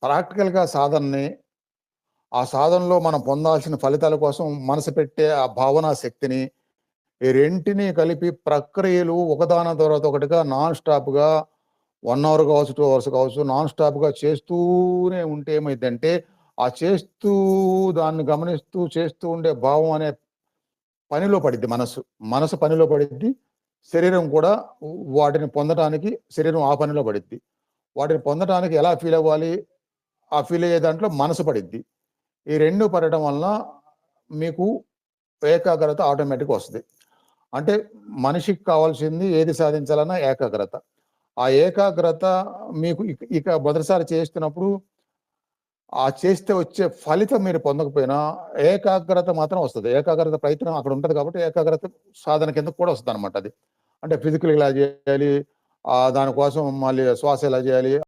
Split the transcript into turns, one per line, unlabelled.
ప్రాక్టికల్‌గా సాధనని, ఆ సాధనలో మనం పొందాల్సిన ఫలితాల కోసం మనసు పెట్టే ఆ భావనా శక్తిని, ఈ రెంటిని కలిపి ప్రక్రియలు ఒకదాని తర్వాత ఒకటిగా నాన్ స్టాప్‌గా 1 అవర్ కావచ్చు, 2 అవర్స్ కావచ్చు, నాన్ స్టాప్‌గా చేస్తూనే ఉంటే ఏమైద్దంటే, ఆ చేస్తూ దాన్ని గమనిస్తూ చేస్తూ ఉండే భావం అనే పనిలో పడిద్ది మనసు. మనసు పనిలో పడిద్ది. శరీరం కూడా వాటిని పొందటానికి శరీరం ఆ పనిలో పడిద్ది. వాటిని పొందటానికి ఎలా ఫీల్ అవ్వాలి? ఆ ఫీల్ అయ్యే దాంట్లో మనసు పడిద్ది. ఈ 2 పడటం వలన మీకు ఏకాగ్రత ఆటోమేటిక్‌గా వస్తది. అంటే మనిషికి కావాల్సింది ఏది సాధించాలన్నా ఏకాగ్రత. ఆ ఏకాగ్రత మీకు ఇక మొదటిసారి చేస్తున్నప్పుడు ఆ చేస్తే వచ్చే ఫలితం మీరు పొందకపోయినా ఏకాగ్రత మాత్రం వస్తది. ఏకాగ్రత ప్రయత్నం అక్కడ ఉంటది కాబట్టి ఏకాగ్రత సాధన కిందకి కూడా వస్తదనమాట అది. అంటే ఫిజికల్ ఇలా చేయాలి, దానికోసం మళ్ళీ శ్వాస ఎలా చేయాలి